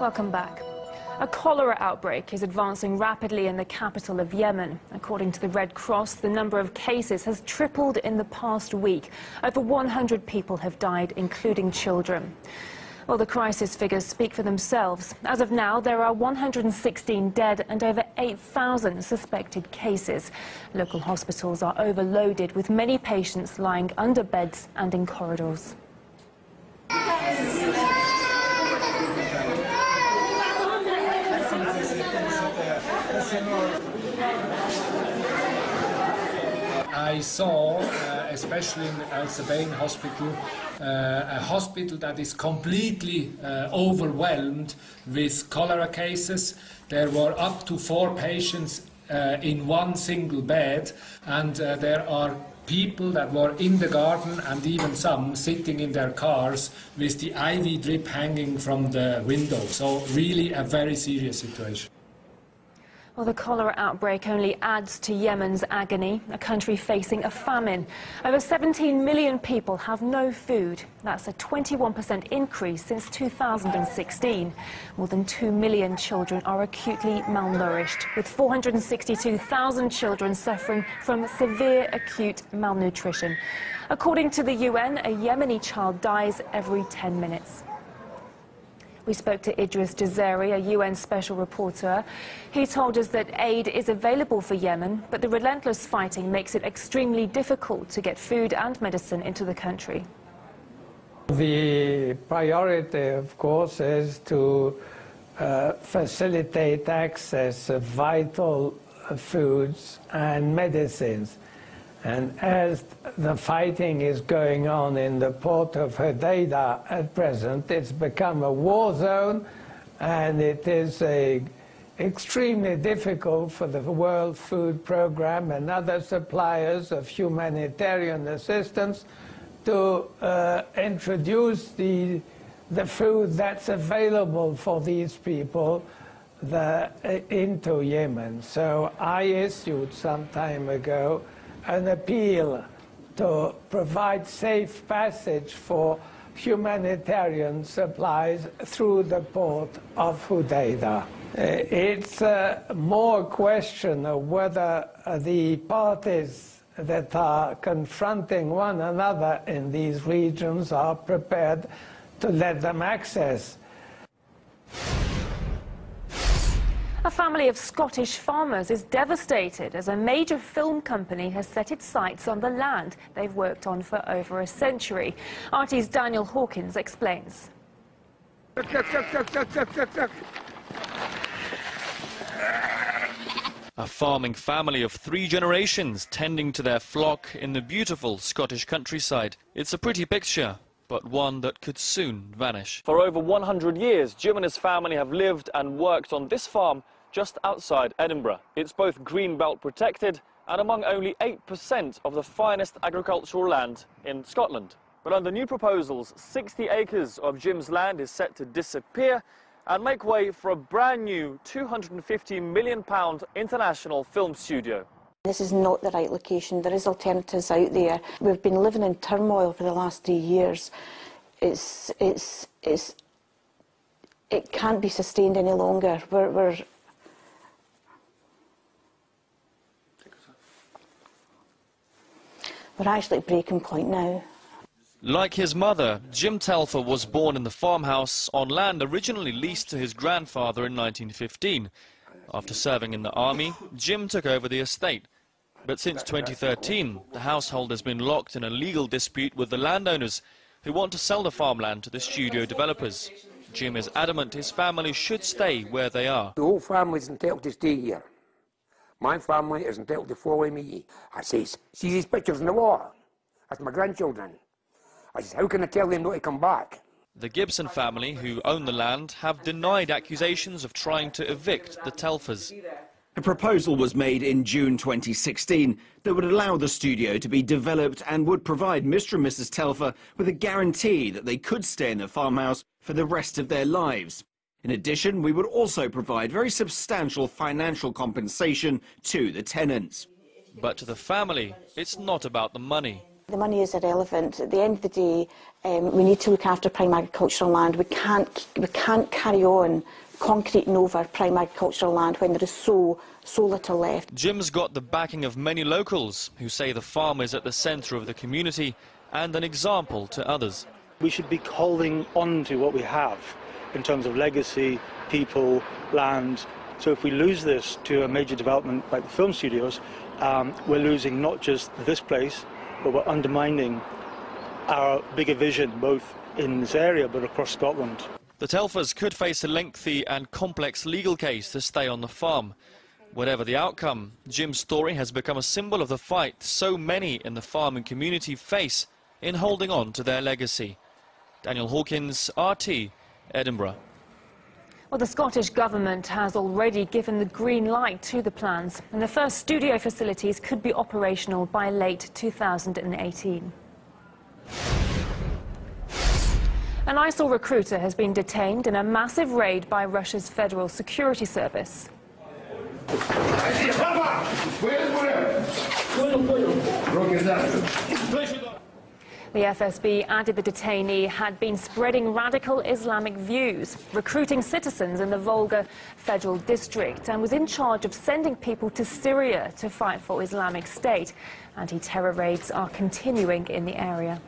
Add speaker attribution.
Speaker 1: Welcome back. A cholera outbreak is advancing rapidly in the capital of Yemen. According to the Red Cross, the number of cases has tripled in the past week. Over 100 people have died, including children. Well, the crisis figures speak for themselves. As of now, there are 116 dead and over 8,000 suspected cases. Local hospitals are overloaded, with many patients lying under beds and in corridors.
Speaker 2: I saw, especially in Al Sabain hospital, a hospital that is completely overwhelmed with cholera cases. There were up to 4 patients in one single bed, and there are people that were in the garden and even some sitting in their cars with the IV drip hanging from the window. So really a very serious situation.
Speaker 1: Well, the cholera outbreak only adds to Yemen's agony, a country facing a famine. Over 17 million people have no food. That's a 21% increase since 2016. More than 2 million children are acutely malnourished, with 462,000 children suffering from severe acute malnutrition. According to the UN, a Yemeni child dies every 10 minutes. We spoke to Idris Jazari, a UN special reporter. He told us that aid is available for Yemen, but the relentless fighting makes it extremely difficult to get food and medicine into the country.
Speaker 3: The priority, of course, is to facilitate access of vital foods and medicines. And as the fighting is going on in the port of Hodeidah at present, it's become a war zone, and it is extremely difficult for the World Food Programme and other suppliers of humanitarian assistance to introduce the food that's available for these people into Yemen. So I issued some time ago an appeal to provide safe passage for humanitarian supplies through the port of Hodeidah. It's more a question of whether the parties that are confronting one another in these regions are prepared to let them access.
Speaker 1: A family of Scottish farmers is devastated as a major film company has set its sights on the land they've worked on for over a century. RT's Daniel Hawkins explains.
Speaker 4: A farming family of 3 generations tending to their flock in the beautiful Scottish countryside. It's a pretty picture, but one that could soon vanish. For over 100 years, Jim and his family have lived and worked on this farm just outside Edinburgh. It's both greenbelt protected and among only 8% of the finest agricultural land in Scotland. But under new proposals, 60 acres of Jim's land is set to disappear and make way for a brand new £250 million international film studio.
Speaker 5: This is not the right location. There is alternatives out there. We've been living in turmoil for the last 3 years. It can't be sustained any longer. We're actually at breaking point now.
Speaker 4: Like his mother, Jim Telfer was born in the farmhouse on land originally leased to his grandfather in 1915. After serving in the army, Jim took over the estate. But since 2013, the household has been locked in a legal dispute with the landowners who want to sell the farmland to the studio developers. Jim is adamant his family should stay where they are.
Speaker 6: The whole family is entitled to stay here. My family is entitled to follow me. I says, see these pictures in the wall? That's my grandchildren. I says, how can I tell them not to come back?
Speaker 4: The Gibson family, who own the land, have denied accusations of trying to evict the Telfers.
Speaker 7: A proposal was made in June 2016 that would allow the studio to be developed and would provide Mr. and Mrs. Telfer with a guarantee that they could stay in the farmhouse for the rest of their lives. In addition, we would also provide very substantial financial compensation to the tenants.
Speaker 4: But to the family, it's not about the money.
Speaker 5: The money is irrelevant. At the end of the day, we need to look after prime agricultural land. We can't carry on concreting over prime agricultural land when there is so little left.
Speaker 4: Jim's got the backing of many locals who say the farm is at the centre of the community and an example to others.
Speaker 8: We should be holding on to what we have in terms of legacy, people, land. So if we lose this to a major development like the film studios, we're losing not just this place, but we're undermining our bigger vision, both in this area but across Scotland.
Speaker 4: The Telfers could face a lengthy and complex legal case to stay on the farm. Whatever the outcome, Jim's story has become a symbol of the fight so many in the farming community face in holding on to their legacy. Daniel Hawkins, RT, Edinburgh.
Speaker 1: Well, the Scottish Government has already given the green light to the plans, and the first studio facilities could be operational by late 2018. An ISIL recruiter has been detained in a massive raid by Russia's Federal Security Service. The FSB added the detainee had been spreading radical Islamic views, recruiting citizens in the Volga Federal District, and was in charge of sending people to Syria to fight for Islamic State. Anti-terror raids are continuing in the area.